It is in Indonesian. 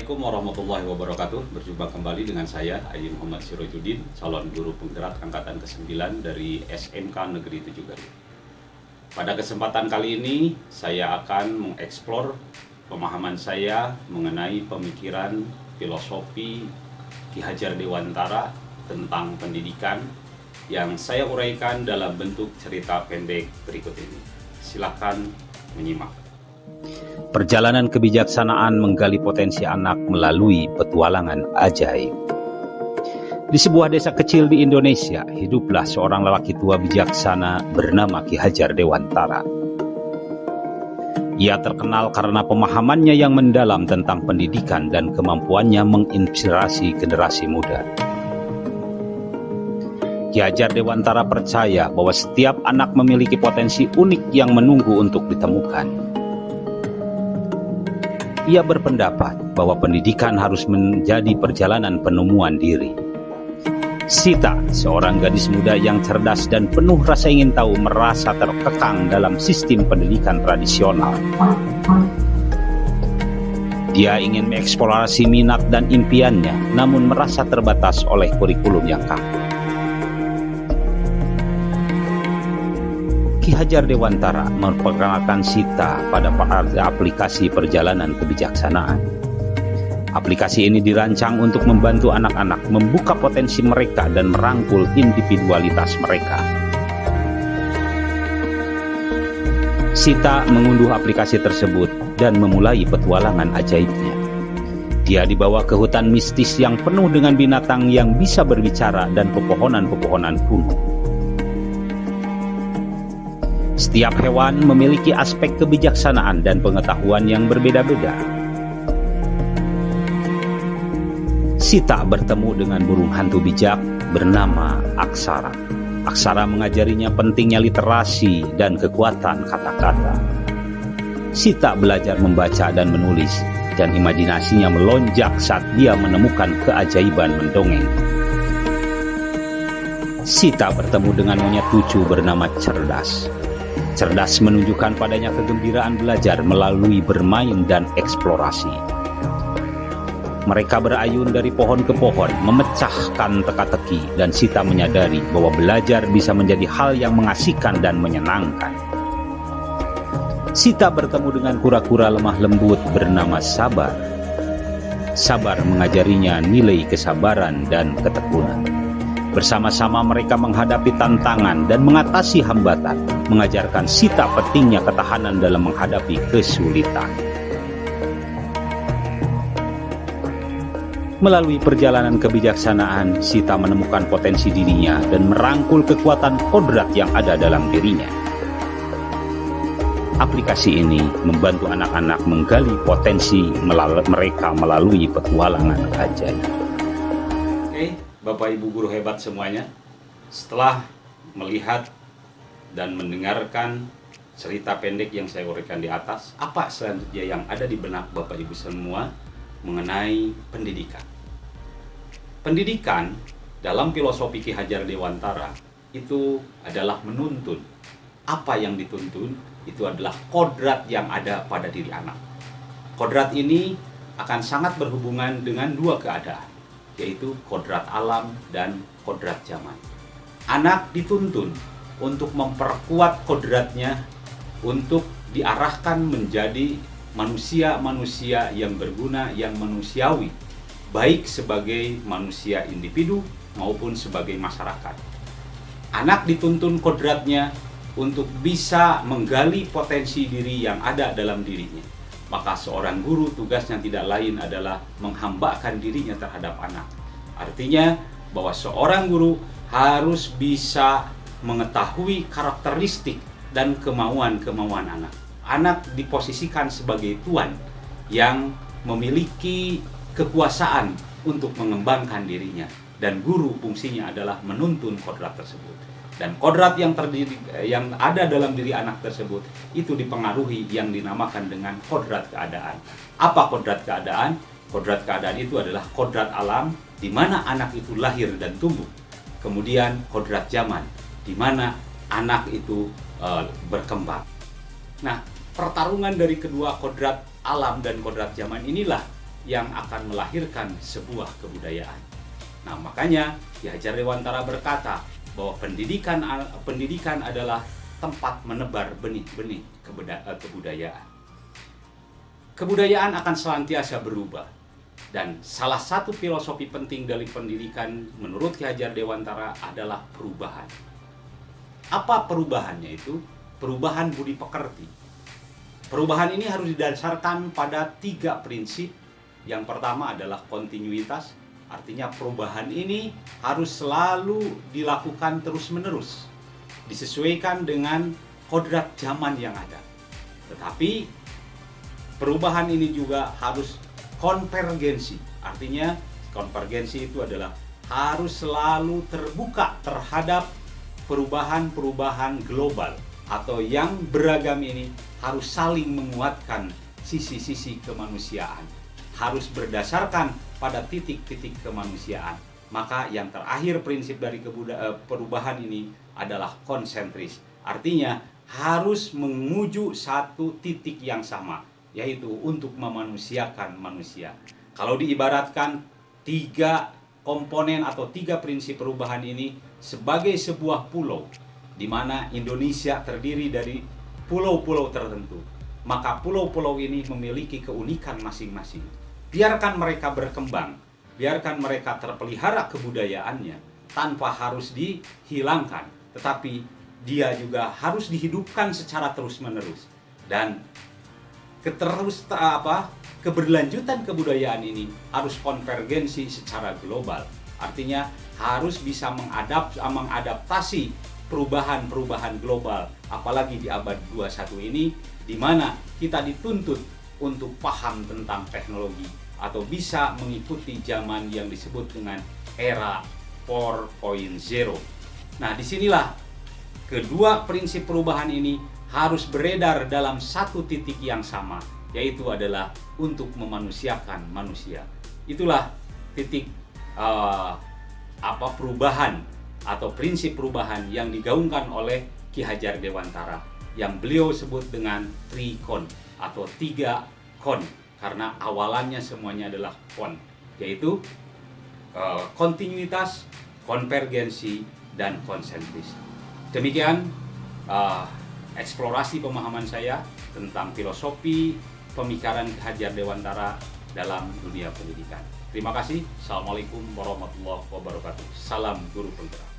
Assalamualaikum warahmatullahi wabarakatuh. Berjumpa kembali dengan saya, Ayi Muhammad Sirojudin, calon guru penggerak angkatan ke-9 dari SMK Negeri 7 Garut. Pada kesempatan kali ini, saya akan mengeksplor pemahaman saya mengenai pemikiran filosofi Ki Hajar Dewantara tentang pendidikan yang saya uraikan dalam bentuk cerita pendek berikut ini. Silakan menyimak. Perjalanan kebijaksanaan menggali potensi anak melalui petualangan ajaib. Di sebuah desa kecil di Indonesia, hiduplah seorang lelaki tua bijaksana bernama Ki Hajar Dewantara. Ia terkenal karena pemahamannya yang mendalam tentang pendidikan dan kemampuannya menginspirasi generasi muda. Ki Hajar Dewantara percaya bahwa setiap anak memiliki potensi unik yang menunggu untuk ditemukan. Ia berpendapat bahwa pendidikan harus menjadi perjalanan penemuan diri. Sita, seorang gadis muda yang cerdas dan penuh rasa ingin tahu, merasa terkekang dalam sistem pendidikan tradisional. Dia ingin mengeksplorasi minat dan impiannya, namun merasa terbatas oleh kurikulum yang kaku. Ki Hajar Dewantara memperkenalkan Sita pada aplikasi perjalanan kebijaksanaan. Aplikasi ini dirancang untuk membantu anak-anak membuka potensi mereka dan merangkul individualitas mereka. Sita mengunduh aplikasi tersebut dan memulai petualangan ajaibnya. Dia dibawa ke hutan mistis yang penuh dengan binatang yang bisa berbicara dan pepohonan-pepohonan kuno. Setiap hewan memiliki aspek kebijaksanaan dan pengetahuan yang berbeda-beda. Sita bertemu dengan burung hantu bijak bernama Aksara. Aksara mengajarinya pentingnya literasi dan kekuatan kata-kata. Sita belajar membaca dan menulis, dan imajinasinya melonjak saat dia menemukan keajaiban mendongeng. Sita bertemu dengan monyet lucu bernama Cerdas. Cerdas menunjukkan padanya kegembiraan belajar melalui bermain dan eksplorasi. Mereka berayun dari pohon ke pohon, memecahkan teka-teki, dan Sita menyadari bahwa belajar bisa menjadi hal yang mengasihkan dan menyenangkan. Sita bertemu dengan kura-kura lemah lembut bernama Sabar. Sabar mengajarinya nilai kesabaran dan ketekunan. Bersama-sama mereka menghadapi tantangan dan mengatasi hambatan, mengajarkan Sita pentingnya ketahanan dalam menghadapi kesulitan. Melalui perjalanan kebijaksanaan, Sita menemukan potensi dirinya dan merangkul kekuatan kodrat yang ada dalam dirinya. Aplikasi ini membantu anak-anak menggali potensi mereka melalui petualangan ajaib. Bapak Ibu guru hebat semuanya, setelah melihat dan mendengarkan cerita pendek yang saya uraikan di atas, apa selanjutnya yang ada di benak Bapak Ibu semua mengenai pendidikan? Pendidikan dalam filosofi Ki Hajar Dewantara itu adalah menuntun. Apa yang dituntun itu adalah kodrat yang ada pada diri anak. Kodrat ini akan sangat berhubungan dengan dua keadaan, yaitu kodrat alam dan kodrat zaman. Anak dituntun untuk memperkuat kodratnya, untuk diarahkan menjadi manusia-manusia yang berguna, yang manusiawi, baik sebagai manusia individu maupun sebagai masyarakat. Anak dituntun kodratnya untuk bisa menggali potensi diri yang ada dalam dirinya. Maka seorang guru tugasnya tidak lain adalah menghambakan dirinya terhadap anak. Artinya bahwa seorang guru harus bisa mengetahui karakteristik dan kemauan-kemauan anak. Anak diposisikan sebagai tuan yang memiliki kekuasaan untuk mengembangkan dirinya. Dan guru fungsinya adalah menuntun kodrat tersebut. Dan kodrat yang ada dalam diri anak tersebut itu dipengaruhi yang dinamakan dengan kodrat keadaan. Apa kodrat keadaan? Kodrat keadaan itu adalah kodrat alam di mana anak itu lahir dan tumbuh. Kemudian kodrat zaman di mana anak itu berkembang. Nah, pertarungan dari kedua kodrat alam dan kodrat zaman inilah yang akan melahirkan sebuah kebudayaan. Nah, makanya Ki Hajar Dewantara berkata bahwa pendidikan adalah tempat menebar benih-benih kebudayaan. Kebudayaan akan senantiasa berubah, dan salah satu filosofi penting dari pendidikan menurut Ki Hajar Dewantara adalah perubahan. Apa perubahannya itu? Perubahan budi pekerti. Perubahan ini harus didasarkan pada 3 prinsip. Yang pertama adalah kontinuitas, artinya perubahan ini harus selalu dilakukan terus-menerus, disesuaikan dengan kodrat zaman yang ada. Tetapi perubahan ini juga harus konvergensi, artinya konvergensi itu adalah harus selalu terbuka terhadap perubahan-perubahan global atau yang beragam ini, harus saling menguatkan sisi-sisi kemanusiaan, harus berdasarkan pada titik-titik kemanusiaan. Maka yang terakhir prinsip dari perubahan ini adalah konsentris, artinya harus menuju satu titik yang sama, yaitu untuk memanusiakan manusia. Kalau diibaratkan 3 komponen atau 3 prinsip perubahan ini sebagai sebuah pulau, di mana Indonesia terdiri dari pulau-pulau tertentu, maka pulau-pulau ini memiliki keunikan masing-masing. Biarkan mereka berkembang, biarkan mereka terpelihara kebudayaannya tanpa harus dihilangkan, tetapi dia juga harus dihidupkan secara terus-menerus. Dan keberlanjutan kebudayaan ini harus konvergensi secara global, artinya harus bisa mengadaptasi perubahan-perubahan global, apalagi di abad 21 ini, di mana kita dituntut untuk paham tentang teknologi atau bisa mengikuti zaman yang disebut dengan era 4.0. Nah, disinilah kedua prinsip perubahan ini harus beredar dalam satu titik yang sama, yaitu adalah untuk memanusiakan manusia. Itulah titik perubahan atau prinsip perubahan yang digaungkan oleh Ki Hajar Dewantara, yang beliau sebut dengan 3 kon atau 3 kon, karena awalannya semuanya adalah kon, yaitu kontinuitas, konvergensi, dan konsentris. Demikian eksplorasi pemahaman saya tentang filosofi pemikiran Ki Hajar Dewantara dalam dunia pendidikan. Terima kasih. Assalamualaikum warahmatullahi wabarakatuh. Salam guru penggerak.